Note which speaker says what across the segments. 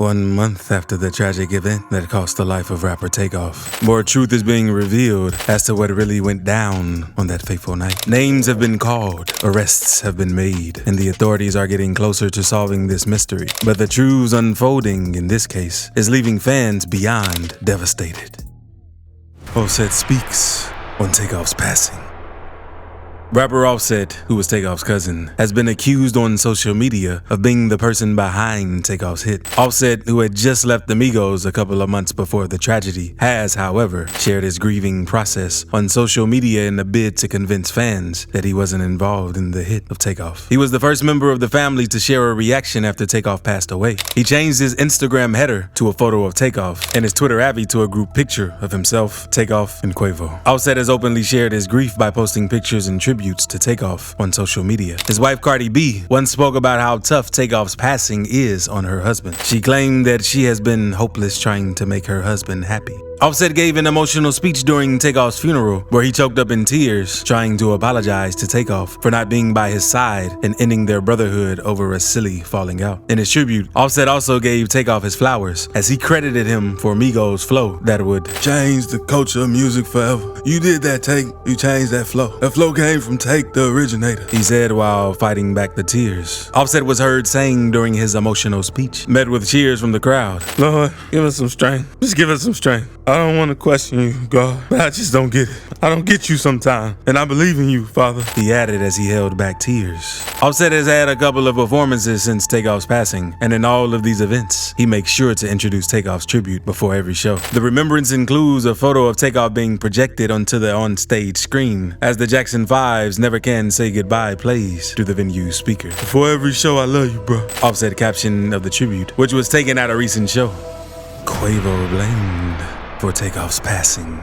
Speaker 1: 1 month after the tragic event that cost the life of rapper Takeoff, more truth is being revealed as to what really went down on that fateful night. Names have been called, arrests have been made, and the authorities are getting closer to solving this mystery. But the truths unfolding in this case is leaving fans beyond devastated. Offset speaks on Takeoff's passing. Rapper Offset, who was Takeoff's cousin, has been accused on social media of being the person behind Takeoff's hit. Offset, who had just left the Migos a couple of months before the tragedy, has, however, shared his grieving process on social media in a bid to convince fans that he wasn't involved in the hit of Takeoff. He was the first member of the family to share a reaction after Takeoff passed away. He changed his Instagram header to a photo of Takeoff and his Twitter avi to a group picture of himself, Takeoff, and Quavo. Offset has openly shared his grief by posting pictures and tributes to Takeoff on social media. His wife Cardi B once spoke about how tough Takeoff's passing is on her husband. She claimed that she has been hopeless trying to make her husband happy. Offset gave an emotional speech during Takeoff's funeral where he choked up in tears, trying to apologize to Takeoff for not being by his side and ending their brotherhood over a silly falling out. In his tribute, Offset also gave Takeoff his flowers as he credited him for Migos' flow that would change the culture of music forever. You did that, Take. You changed that flow. That flow came from Take, the originator, he said while fighting back the tears. Offset was heard saying during his emotional speech, met with cheers from the crowd, "Lord, give us some strength. Just give us some strength. I don't want to question you, God, but I just don't get it. I don't get you sometimes, and I believe in you, Father," he added as he held back tears. Offset has had a couple of performances since Takeoff's passing, and in all of these events, he makes sure to introduce Takeoff's tribute before every show. The remembrance includes a photo of Takeoff being projected onto the onstage screen as the Jackson 5's Never Can Say Goodbye plays through the venue's speaker. "Before every show, I love you, bro," Offset caption of the tribute, which was taken at a recent show. Quavo blamed for Takeoff's passing.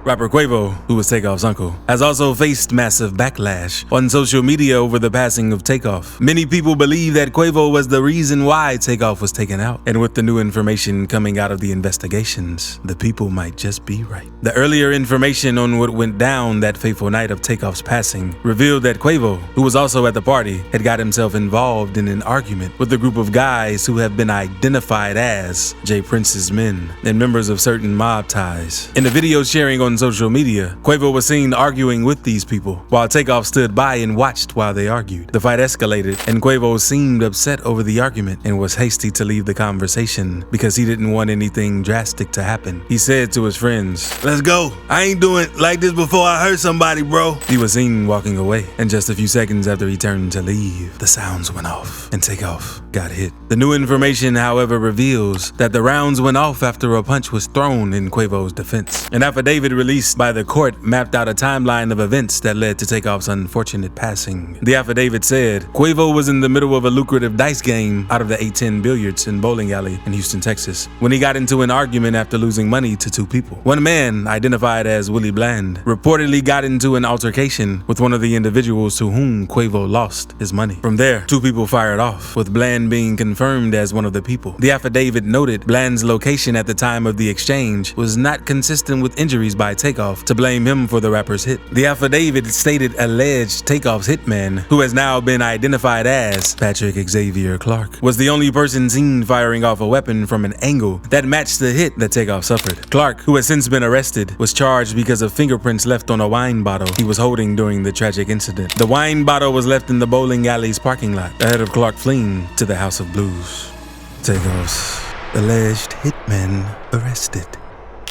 Speaker 1: Rapper Quavo, who was Takeoff's uncle, has also faced massive backlash on social media over the passing of Takeoff. Many people believe that Quavo was the reason why Takeoff was taken out, and with the new information coming out of the investigations, the people might just be right. The earlier information on what went down that fateful night of Takeoff's passing revealed that Quavo, who was also at the party, had got himself involved in an argument with a group of guys who have been identified as J. Prince's men and members of certain mob ties. In the video sharing on social media, Quavo was seen arguing with these people, while Takeoff stood by and watched while they argued. The fight escalated, and Quavo seemed upset over the argument and was hasty to leave the conversation because he didn't want anything drastic to happen. He said to his friends, "Let's go. I ain't doing like this before I hurt somebody, bro." He was seen walking away, and just a few seconds after he turned to leave, the sounds went off, and Takeoff got hit. The new information, however, reveals that the rounds went off after a punch was thrown in Quavo's defense. An affidavit released by the court mapped out a timeline of events that led to Takeoff's unfortunate passing. The affidavit said Quavo was in the middle of a lucrative dice game out of the 810 billiards and bowling alley in Houston, Texas, when he got into an argument after losing money to two people. One man, identified as Willie Bland, reportedly got into an altercation with one of the individuals to whom Quavo lost his money. From there, two people fired off, with Bland being confirmed as one of the people. The affidavit noted Bland's location at the time of the exchange was not consistent with injuries by Takeoff to blame him for the rapper's hit. The affidavit stated alleged Takeoff's hitman, who has now been identified as Patrick Xavier Clark, was the only person seen firing off a weapon from an angle that matched the hit that Takeoff suffered. Clark, who has since been arrested, was charged because of fingerprints left on a wine bottle he was holding during the tragic incident. The wine bottle was left in the bowling alley's parking lot ahead of Clark fleeing to the House of Blues. Takeoff's alleged hitman arrested.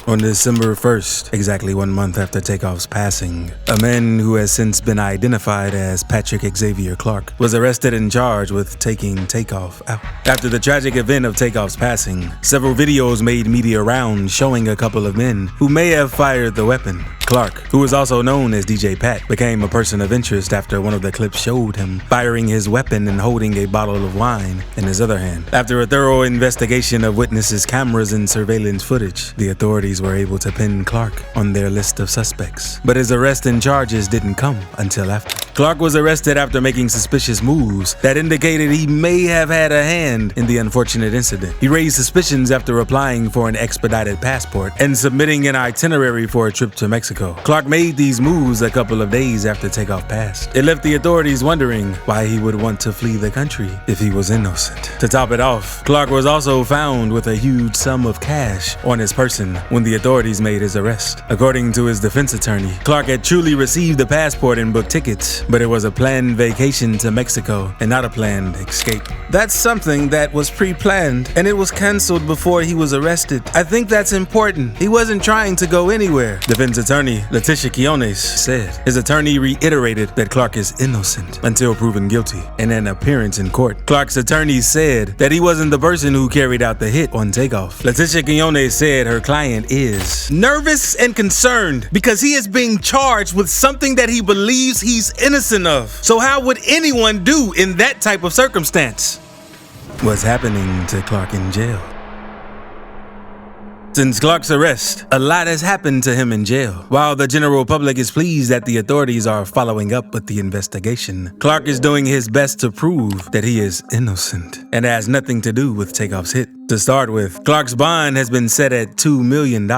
Speaker 1: On December 1st, exactly 1 month after Takeoff's passing, a man who has since been identified as Patrick Xavier Clark was arrested and charged with taking Takeoff out. After the tragic event of Takeoff's passing, several videos made media rounds showing a couple of men who may have fired the weapon. Clark, who is also known as DJ Pat, became a person of interest after one of the clips showed him firing his weapon and holding a bottle of wine in his other hand. After a thorough investigation of witnesses' cameras and surveillance footage, the authorities were able to pin Clark on their list of suspects. But his arrest and charges didn't come until after. Clark was arrested after making suspicious moves that indicated he may have had a hand in the unfortunate incident. He raised suspicions after applying for an expedited passport and submitting an itinerary for a trip to Mexico. Clark made these moves a couple of days after Takeoff passed. It left the authorities wondering why he would want to flee the country if he was innocent. To top it off, Clark was also found with a huge sum of cash on his person when the authorities made his arrest. According to his defense attorney, Clark had truly received the passport and booked tickets, but it was a planned vacation to Mexico and not a planned escape. That's something that was pre-planned, and it was canceled before he was arrested. I think that's important. He wasn't trying to go anywhere, defense attorney Leticia Quiones said. His attorney reiterated that Clark is innocent until proven guilty. In an appearance in court, Clark's attorney said that he wasn't the person who carried out the hit on Takeoff. Leticia Quiones said her client is nervous and concerned because he is being charged with something that he believes he's innocent of. So how would anyone do in that type of circumstance? What's happening to Clark in jail? Since Clark's arrest, a lot has happened to him in jail. While the general public is pleased that the authorities are following up with the investigation, Clark is doing his best to prove that he is innocent and has nothing to do with Takeoff's hit. To start with, Clark's bond has been set at $2 million.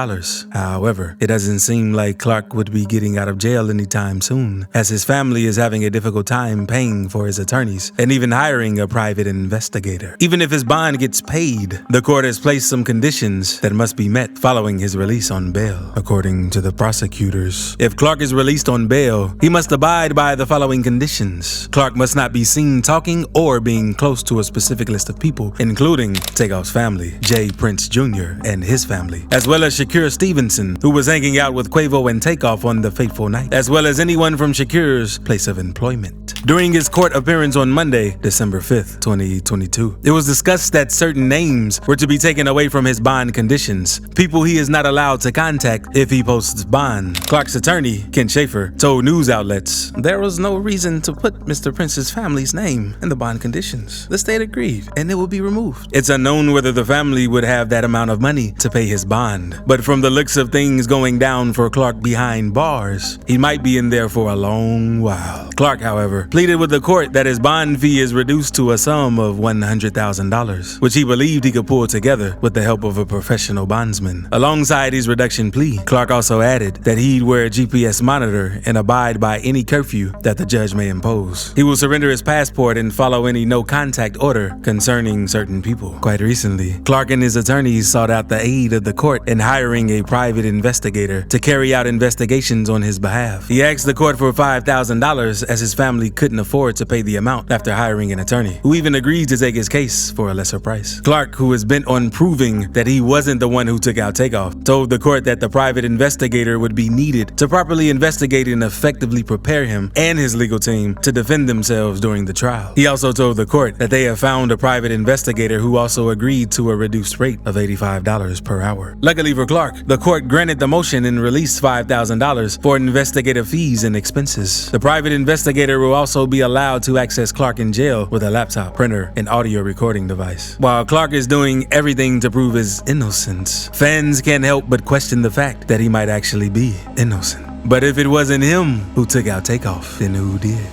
Speaker 1: However, it doesn't seem like Clark would be getting out of jail anytime soon, as his family is having a difficult time paying for his attorneys and even hiring a private investigator. Even if his bond gets paid, the court has placed some conditions that must be met following his release on bail. According to the prosecutors, if Clark is released on bail, he must abide by the following conditions. Clark must not be seen talking or being close to a specific list of people, including Takeoff's family, Jay Prince Jr. and his family, as well as Shakur Stevenson, who was hanging out with Quavo and Takeoff on the fateful night, as well as anyone from Shakur's place of employment. During his court appearance on Monday, December 5th, 2022, it was discussed that certain names were to be taken away from his bond conditions, people he is not allowed to contact if he posts bond. Clark's attorney, Ken Schaefer, told news outlets there was no reason to put Mr. Prince's family's name in the bond conditions. The state agreed, and it will be removed. It's unknown whether the family would have that amount of money to pay his bond, but from the looks of things going down for Clark behind bars, he might be in there for a long while. Clark, however, pleaded with the court that his bond fee is reduced to a sum of $100,000, which he believed he could pull together with the help of a professional bondsman. Alongside his reduction plea, Clark also added that he'd wear a GPS monitor and abide by any curfew that the judge may impose. He will surrender his passport and follow any no-contact order concerning certain people. Quite recently, Clark and his attorneys sought out the aid of the court in hiring a private investigator to carry out investigations on his behalf. He asked the court for $5,000 as his family couldn't afford to pay the amount after hiring an attorney, who even agreed to take his case for a lesser price. Clark, who is bent on proving that he wasn't the one who took out Takeoff, told the court that the private investigator would be needed to properly investigate and effectively prepare him and his legal team to defend themselves during the trial. He also told the court that they have found a private investigator who also agreed to a reduced rate of $85 per hour. Luckily for Clark, the court granted the motion and released $5,000 for investigative fees and expenses. The private investigator will also be allowed to access Clark in jail with a laptop, printer, and audio recording device. While Clark is doing everything to prove his innocence, fans can't help but question the fact that he might actually be innocent. But if it wasn't him who took out Takeoff, then who did?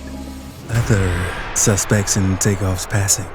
Speaker 1: Other suspects in Takeoff's passing.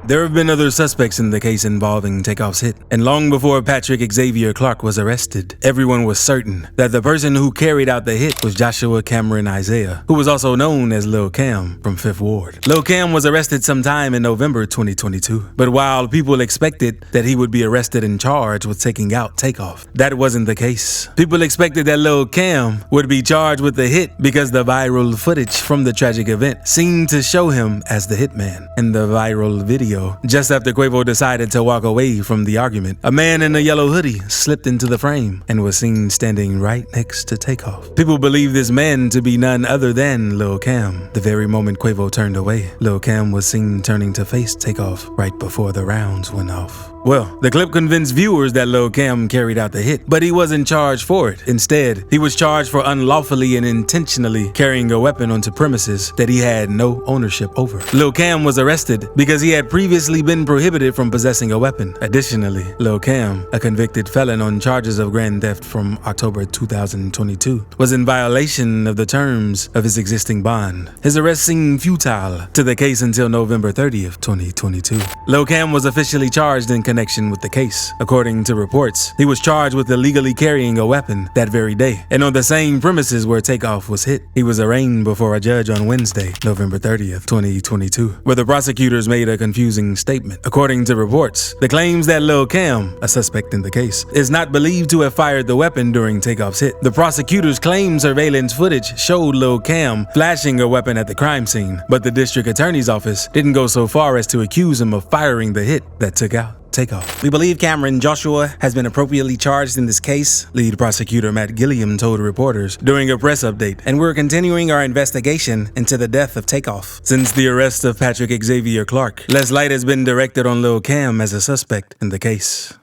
Speaker 1: There have been other suspects in the case involving Takeoff's hit, and long before Patrick Xavier Clark was arrested, everyone was certain that the person who carried out the hit was Joshua Cameron Isaiah, who was also known as Lil Cam from 5th Ward. Lil Cam was arrested sometime in November 2022, but while people expected that he would be arrested and charged with taking out Takeoff, that wasn't the case. People expected that Lil Cam would be charged with the hit because the viral footage from the tragic event seemed to show him as the hitman. In the viral video, just after Quavo decided to walk away from the argument, a man in a yellow hoodie slipped into the frame and was seen standing right next to Takeoff. People believe this man to be none other than Lil Cam. The very moment Quavo turned away, Lil Cam was seen turning to face Takeoff right before the rounds went off. Well, the clip convinced viewers that Lil Cam carried out the hit, but he wasn't charged for it. Instead, he was charged for unlawfully and intentionally carrying a weapon onto premises that he had no ownership over. Lil Cam was arrested because he had previously been prohibited from possessing a weapon. Additionally, Lil Cam, a convicted felon on charges of grand theft from October 2022, was in violation of the terms of his existing bond. His arrest seemed futile to the case until November 30th, 2022. Lil Cam was officially charged in connection with the case. According to reports, he was charged with illegally carrying a weapon that very day, and on the same premises where Takeoff was hit. He was arraigned before a judge on Wednesday, November 30th, 2022, where the prosecutors made a confusing statement. According to reports, the claims that Lil Cam, a suspect in the case, is not believed to have fired the weapon during Takeoff's hit. The prosecutors claim surveillance footage showed Lil Cam flashing a weapon at the crime scene, but the district attorney's office didn't go so far as to accuse him of firing the hit that took out Takeoff. We believe Cameron Joshua has been appropriately charged in this case, lead prosecutor Matt Gilliam told reporters during a press update, and we're continuing our investigation into the death of Takeoff. Since the arrest of Patrick Xavier Clark, less light has been directed on Lil Cam as a suspect in the case.